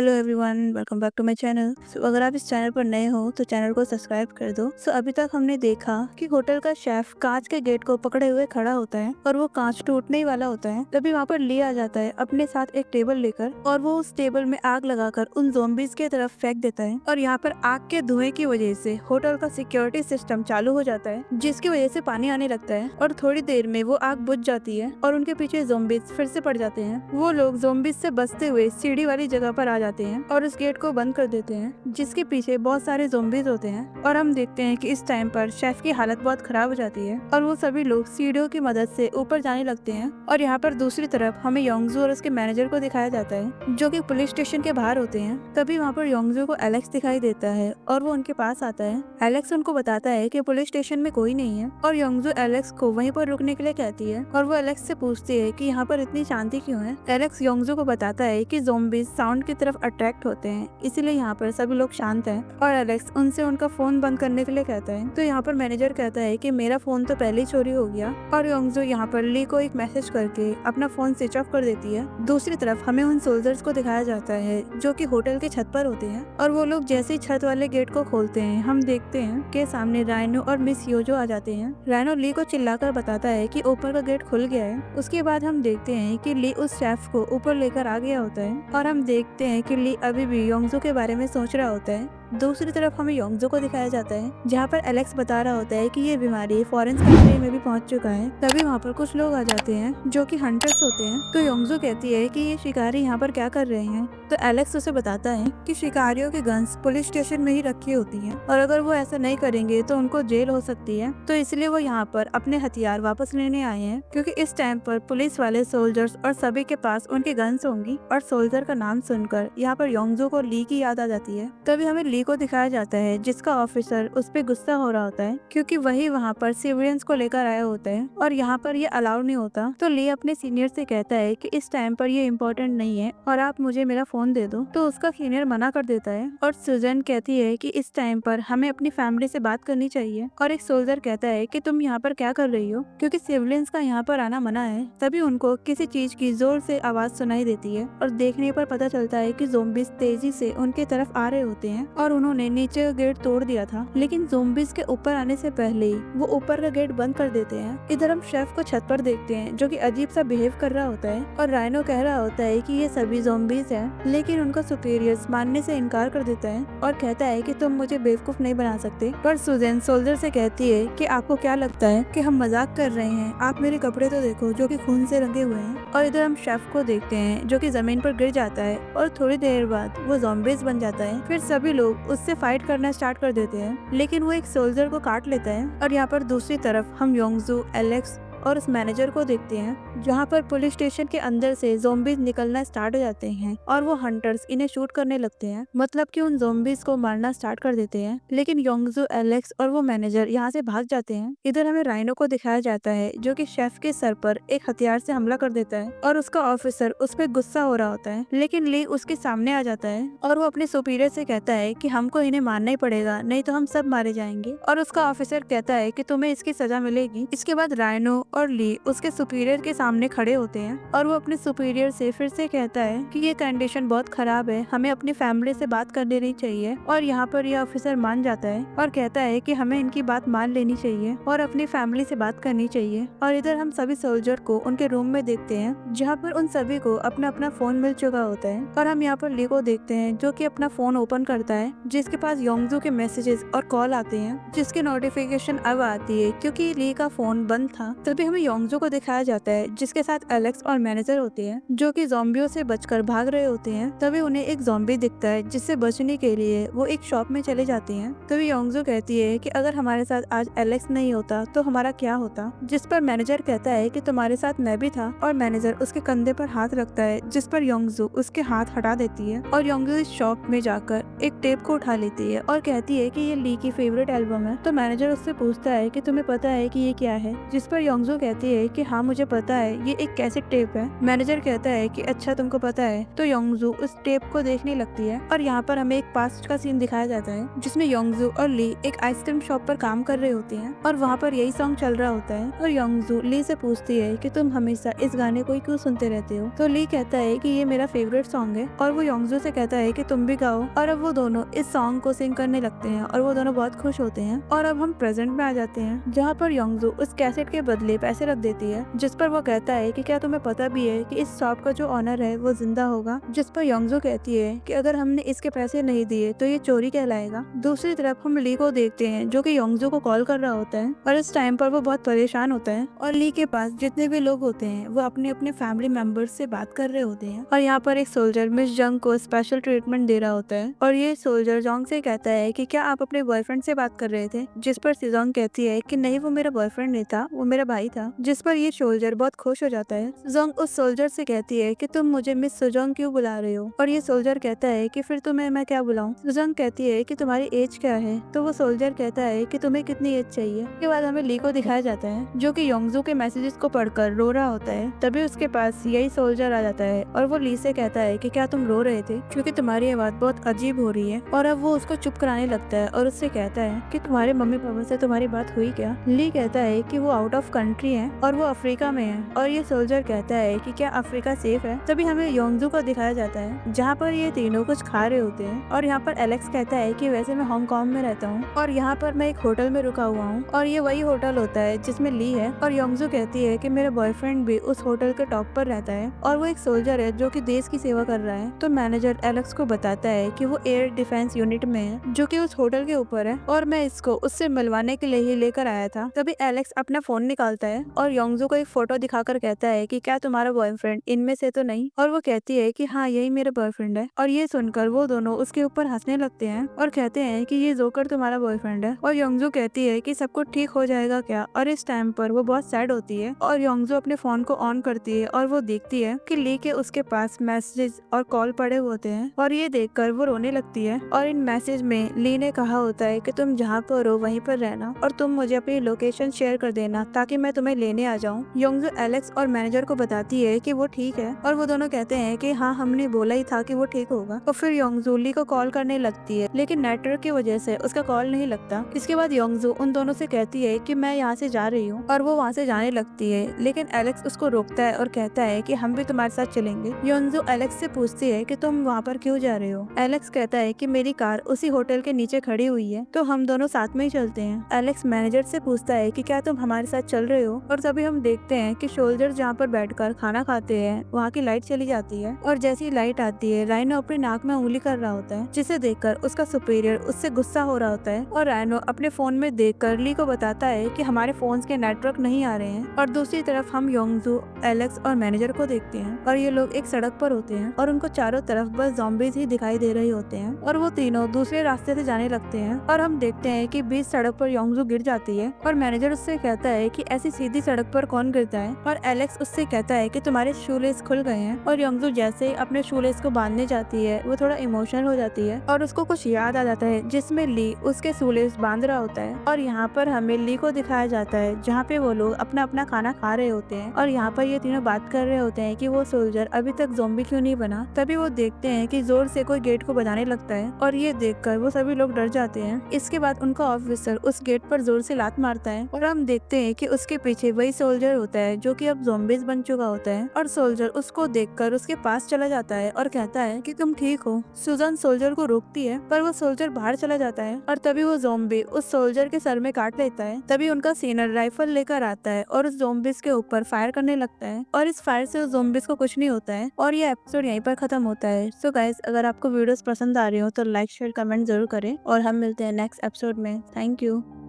Hello everyone, welcome back to my channel. अगर आप इस चैनल पर नए हो तो चैनल को सब्सक्राइब कर दो। अभी तक हमने देखा कि होटल का शेफ कांच के गेट को पकड़े हुए खड़ा होता है और वो कांच टूटने ही वाला होता है। तभी वहाँ पर ली आ जाता है अपने साथ एक टेबल लेकर और वो उस टेबल में आग लगाकर उन ज़ॉम्बीज की तरफ फेंक देता है। और यहाँ पर आग के धुएं की वजह से होटल का सिक्योरिटी सिस्टम चालू हो जाता है, जिसकी वजह से पानी आने लगता है और थोड़ी देर में वो आग बुझ जाती है और उनके पीछे ज़ॉम्बीज फिर से पड़ जाते हैं। वो लोग ज़ॉम्बीज से बचते हुए सीढ़ी वाली जगह पर आ जाते हैं और उस गेट को बंद कर देते हैं, जिसके पीछे बहुत सारे ज़ॉम्बीज होते हैं। और हम देखते हैं कि इस टाइम पर शेफ की हालत बहुत खराब हो जाती है और वो सभी लोग सीढ़ियों की मदद से ऊपर जाने लगते हैं। और यहाँ पर दूसरी तरफ हमें योंगजू और उसके मैनेजर को दिखाया जाता है, जो कि पुलिस स्टेशन के बाहर होते हैं। तभी वहाँ पर योंगजू को एलेक्स दिखाई देता है और वो उनके पास आता है। एलेक्स उनको बताता है कि पुलिस स्टेशन में कोई नहीं है और योंगजू एलेक्स को वहीं पर रुकने के लिए कहती है और वो एलेक्स से पूछती है कि यहाँ पर इतनी शांति क्यों है। एलेक्स योंगजू को बताता है कि ज़ॉम्बीज साउंड की तरफ अट्रैक्ट होते हैं, इसीलिए यहाँ पर सभी लोग शांत हैं। और एलेक्स उनसे उनका फोन बंद करने के लिए कहता है। तो यहाँ पर मैनेजर कहता है कि मेरा फोन तो पहले ही चोरी हो गया। और योंगजू यहाँ पर ली को एक मैसेज करके अपना फोन स्विच ऑफ कर देती है। दूसरी तरफ हमें उन सोल्जर्स को दिखाया जाता है जो कि होटल के छत पर होते हैं और वो लोग जैसे ही छत वाले गेट को खोलते हैं, हम देखते हैं कि सामने राइनो और मिस योजो आ जाते हैं। राइनो ली को चिल्लाकर बताता है कि ऊपर का गेट खुल गया है। उसके बाद हम देखते हैं कि ली उस शेफ को ऊपर लेकर आ गया होता है और हम देखते हैं कि ली अभी भी योंगजू के बारे में सोच रहा होता है। दूसरी तरफ हमें योंगजू को दिखाया जाता है, जहाँ पर एलेक्स बता रहा होता है कि ये बीमारी फॉरेन कंट्री में भी पहुंच चुका है। तभी वहाँ पर कुछ लोग आ जाते हैं जो कि हंटर्स होते हैं। तो योंगजू कहती है कि ये शिकारी यहाँ पर क्या कर रहे हैं। तो एलेक्स उसे बताता है कि शिकारियों की गन्स पुलिस स्टेशन में ही रखी होती है और अगर वो ऐसा नहीं करेंगे तो उनको जेल हो सकती है। तो इसलिए वो यहाँ पर अपने हथियार वापस लेने आए हैं, क्योंकि इस टाइम पर पुलिस वाले सोल्जर्स और सभी के पास उनकी गन्स होंगी। और सोल्जर का नाम सुनकर यहाँ पर योंगजू को ली की याद आ जाती है। तभी हमें ली को दिखाया जाता है, जिसका ऑफिसर उस पे गुस्सा हो रहा होता है, क्योंकि वही वहाँ पर सिविलियंस को लेकर आया होता है और यहाँ पर ये अलाउड नहीं होता। तो ली अपने सीनियर से कहता है कि इस टाइम पर ये इम्पोर्टेंट नहीं है और आप मुझे मेरा फोन दे दो। तो उसका सीनियर मना कर देता है और सुजन कहती है कि इस टाइम पर हमें अपनी फैमिली से बात करनी चाहिए। और एक सोल्जर कहता है कि तुम यहाँ पर क्या कर रही हो, क्योंकि सिविलियंस का यहाँ पर आना मना है। तभी उनको किसी चीज की जोर से आवाज सुनाई देती है और देखने पर पता चलता है कि ज़ॉम्बीज तेजी से उनके तरफ आ रहे होते हैं और उन्होंने नीचे का गेट तोड़ दिया था, लेकिन ज़ॉम्बीज के ऊपर आने से पहले ही वो ऊपर का गेट बंद कर देते हैं। इधर हम शेफ को छत पर देखते हैं, जो कि अजीब सा बिहेव कर रहा होता है और राइनो कह रहा होता है कि ये सभी ज़ॉम्बीज हैं, लेकिन उनका सुपीरियर्स मानने से इनकार कर देता है और कहता है कि तुम मुझे बेवकूफ नहीं बना सकते। पर सुजन सोल्जर से कहती है कि आपको क्या लगता है कि हम मजाक कर रहे हैं, आप मेरे कपड़े तो देखो जो कि खून से रंगे हुए हैं। और इधर हम शेफ को देखते हैं जो कि जमीन पर गिर जाता है और थोड़ी देर बाद वो ज़ॉम्बीज बन जाता है। फिर सभी लोग उससे फाइट करना स्टार्ट कर देते हैं, लेकिन वो एक सोल्जर को काट लेता है। और यहाँ पर दूसरी तरफ हम योंगजू, एलेक्स और उस मैनेजर को देखते हैं, जहाँ पर पुलिस स्टेशन के अंदर से ज़ॉम्बीज निकलना स्टार्ट हो जाते हैं और वो हंटर्स इन्हें शूट करने लगते हैं, मतलब कि उन ज़ॉम्बीज को मारना स्टार्ट कर देते हैं। लेकिन योंगजू, एलेक्स और वो मैनेजर यहाँ से भाग जाते हैं। इधर हमें राइनो को दिखाया जाता है, जो कि शेफ के सर पर एक हथियार से हमला कर देता है और उसका ऑफिसर उस पर गुस्सा हो रहा होता है, लेकिन ली उसके सामने आ जाता है और वो अपने सुपीरियर से कहता है कि हमको इन्हें मारना ही पड़ेगा, नहीं तो हम सब मारे जाएंगे। और उसका ऑफिसर कहता है कि तुम्हें इसकी सजा मिलेगी। इसके बाद राइनो और ली उसके सुपीरियर के सामने खड़े होते हैं और वो अपने सुपीरियर से फिर से कहता है कि ये कंडीशन बहुत खराब है, हमें अपनी फैमिली से बात कर लेनी चाहिए। और यहाँ पर ये ऑफिसर मान जाता है और कहता है कि हमें इनकी बात मान लेनी चाहिए और अपनी फैमिली से बात करनी चाहिए। और इधर हम सभी सोल्जर को उनके रूम में देखते हैं, जहाँ पर उन सभी को अपना अपना फोन मिल चुका होता है। और हम यहाँ पर ली को देखते हैं, जो कि अपना फोन ओपन करता है, जिसके पास योंगजू के मैसेजेस और कॉल आते हैं, जिसकी नोटिफिकेशन अब आती है क्योंकि ली का फोन बंद था। तभी हमें योंगजू को दिखाया जाता है, जिसके साथ एलेक्स और मैनेजर होते हैं, जो कि ज़ॉम्बियों से बचकर भाग रहे होते हैं। तभी उन्हें एक ज़ॉम्बी दिखता है, जिससे बचने के लिए वो एक शॉप में चले जाते हैं। तभी योंगजू कहती है कि अगर हमारे साथ आज एलेक्स नहीं होता तो हमारा क्या होता, जिस पर मैनेजर कहता है कि तुम्हारे साथ मैं भी था। और मैनेजर उसके कंधे पर हाथ रखता है, जिस पर योंगजू उसके हाथ हटा देती है और योंगजू इस शॉप में जाकर एक टेप को उठा लेती है और कहती है कि ये ली की फेवरेट एल्बम है। तो मैनेजर उससे पूछता है कि तुम्हें पता है कि ये क्या है, जिस पर योंगजू योंगजू कहती है कि हाँ मुझे पता है, ये एक कैसेट टेप है। मैनेजर कहता है कि अच्छा तुमको पता है। तो योंगजू उस टेप को देखने लगती है और यहाँ पर हमें एक पास्ट का सीन दिखाया जाता है जिसमें योंगजू और ली एक आइसक्रीम शॉप पर काम कर रहे होते हैं और वहाँ पर यही सॉन्ग चल रहा होता है। और योंगजू ली से पूछती है कि तुम हमेशा इस गाने को ही क्यों सुनते रहते हो। तो ली कहता है कि ये मेरा फेवरेट सॉन्ग है और वो योंगजू से कहता है कि तुम भी गाओ। और अब वो दोनों इस सॉन्ग को सिंग करने लगते हैं और वो दोनों बहुत खुश होते हैं। और अब हम प्रेजेंट में आ जाते हैं जहाँ पर योंगजू उस कैसेट के बदले पैसे रख देती है, जिस पर वो कहता है कि क्या तुम्हें पता भी है कि इस शॉप का जो ऑनर है वो जिंदा होगा। जिस पर योंगजू कहती है कि अगर हमने इसके पैसे नहीं दिए तो ये चोरी कहलाएगा। दूसरी तरफ हम ली को देखते हैं जो कि योंगजू को कॉल कर रहा होता है और इस टाइम पर वो बहुत परेशान होता है और ली के पास जितने भी लोग होते हैं वो अपने अपने फैमिली मेंबर्स से बात कर रहे होते हैं। और यहाँ पर एक सोल्जर मिस जंग को स्पेशल ट्रीटमेंट दे रहा होता है और ये सोल्जर जोंग से कहता है कि क्या आप अपने बॉयफ्रेंड से बात कर रहे थे। जिस पर सिजोंग कहती है कि नहीं वो मेरा बॉयफ्रेंड नहीं था, वो मेरा भाई था। जिस पर ये सोल्जर बहुत खुश हो जाता है। जोंग उस सोल्जर से कहती है कि तुम मुझे मिस सुजोंग क्यों बुला रहे हो। और ये सोल्जर कहता है कि फिर तुम्हें मैं क्या बुलाऊं। सुजोंग कहती है कि तुम्हारी एज क्या है। तो वो सोल्जर कहता है कि तुम्हें कितनी एज चाहिए। उसके बाद हमें ली को दिखाया जाता है जो कि योंगजू के मैसेजेस को पढ़कर रो रहा होता है। तभी उसके पास यही सोल्जर आ जाता है और वो ली से कहता है कि क्या तुम रो रहे थे क्योंकि तुम्हारी आवाज बहुत अजीब हो रही है। और अब वो उसको चुप कराने लगता है और उससे कहता है कि तुम्हारे मम्मी पापा से तुम्हारी बात हुई क्या। ली कहता है कि वो आउट ऑफ कंट्री है और वो अफ्रीका में है। और ये सोल्जर कहता है कि क्या अफ्रीका सेफ है। तभी हमें योंगजू को दिखाया जाता है जहाँ पर ये तीनों कुछ खा रहे होते हैं। और यहाँ पर एलेक्स कहता है कि वैसे मैं हांगकांग में रहता हूँ और यहाँ पर मैं एक होटल में रुका हुआ हूँ और ये वही होटल होता है जिसमें ली है। और योंगजू कहती है कि मेरा बॉयफ्रेंड भी उस होटल के टॉप पर रहता है और वो एक सोल्जर है जो कि देश की सेवा कर रहा है। तो मैनेजर एलेक्स को बताता है कि वो एयर डिफेंस यूनिट में है जो कि उस होटल के ऊपर है और मैं इसको उससे मिलवाने के लिए ही लेकर आया था। तभी एलेक्स अपना फोन निकालता है और योंगजू को एक फोटो दिखाकर कहता है कि क्या तुम्हारा बॉयफ्रेंड इनमें से तो नहीं। और वो कहती है कि हाँ यही मेरा बॉयफ्रेंड है। और ये सुनकर वो दोनों उसके ऊपर हंसने लगते हैं और कहते हैं कि ये जोकर तुम्हारा बॉयफ्रेंड है। और योंगजू कहती है कि सब कुछ ठीक हो जाएगा क्या। और इस टाइम पर वो बहुत सैड होती है और योंगजू अपने फोन को ऑन करती है और वो देखती है कि ली के उसके पास मैसेज और कॉल पड़े होते हैं और ये देखकर वो रोने लगती है। और इन मैसेज में ली ने कहा होता है कि तुम जहाँ पर हो वहीं पर रहना और तुम मुझे अपनी लोकेशन शेयर कर देना ताकि मैं तुम्हें लेने आ जाऊँ। योंगजू एलेक्स और मैनेजर को बताती है कि वो ठीक है और वो दोनों कहते हैं कि हाँ हमने बोला ही था कि वो ठीक होगा। और फिर योंगजू ली को कॉल करने लगती है लेकिन नेटवर्क की वजह से उसका कॉल नहीं लगता। इसके बाद योंगजू उन दोनों से कहती है कि मैं यहाँ से जा रही हूँ और वो वहाँ से जाने लगती है लेकिन एलेक्स उसको रोकता है और कहता है कि हम भी तुम्हारे साथ चलेंगे। योंगजू एलेक्स से पूछती है कि तुम वहाँ पर क्यों जा रहे हो। एलेक्स कहता है कि मेरी कार उसी होटल के नीचे खड़ी हुई है तो हम दोनों साथ में ही चलते हैं। एलेक्स मैनेजर से पूछता है कि क्या तुम हमारे साथ चल रहे हो। और तभी हम देखते हैं कि सोल्जर जहाँ पर बैठकर खाना खाते हैं वहाँ की लाइट चली जाती है और जैसी ही लाइट आती है राइनो अपनी नाक में उंगली कर रहा होता है जिसे देखकर उसका सुपीरियर उससे गुस्सा हो रहा होता है। और राइनो अपने फोन में देखकर ली को बताता है कि हमारे फोन्स के नेटवर्क नहीं आ रहे हैं। और दूसरी तरफ हम योंगजू एलेक्स और मैनेजर को देखते हैं और ये लोग एक सड़क पर होते हैं और उनको चारों तरफ बस ज़ॉम्बीज ही दिखाई दे रहे होते हैं और वो तीनों दूसरे रास्ते से जाने लगते हैं। और हम देखते हैं कि बीच सड़क पर योंगजू गिर जाती है और मैनेजर उससे कहता है कि ऐसी सीधी सड़क पर कौन गिरता है। और एलेक्स उससे कहता है कि तुम्हारे शूलेस खुल गए हैं। और योंगजू जैसे ही अपने शूलेस को बांधने जाती है वो थोड़ा इमोशनल हो जाती है और उसको कुछ याद आ जाता है जिसमें ली उसके शूलेस बांध रहा होता है। और यहाँ पर हमें ली को दिखाया जाता है जहाँ पे वो लोग अपना अपना खाना खा रहे होते हैं और यहाँ पर ये तीनों बात कर रहे होते हैं कि वो सोल्जर अभी तक ज़ॉम्बी क्यों नहीं बना। तभी वो देखते हैं कि जोर से कोई गेट को बजाने लगता है और ये देखकर वो सभी लोग डर जाते हैं। इसके बाद उनका ऑफिसर उस गेट पर जोर से लात मारता है और हम देखते हैं कि उसके पीछे वही सोल्जर होता है जो कि अब ज़ॉम्बीज बन चुका होता है। और सोल्जर उसको देखकर उसके पास चला जाता है और कहता है कि तुम ठीक हो। सुजान सोल्जर को रोकती है पर वो सोल्जर बाहर चला जाता है और तभी वो ज़ॉम्बी उस सोल्जर के सर में काट लेता है। तभी उनका सीनियर राइफल लेकर आता है और उस ज़ॉम्बीज के ऊपर फायर करने लगता है और इस फायर से उस ज़ॉम्बीज को कुछ नहीं होता है और ये एपिसोड यहीं पर खत्म होता है। सो गाइस अगर आपको वीडियोस पसंद आ रही हो तो लाइक शेयर कमेंट जरूर करें और हम मिलते हैं नेक्स्ट एपिसोड में। Thank you.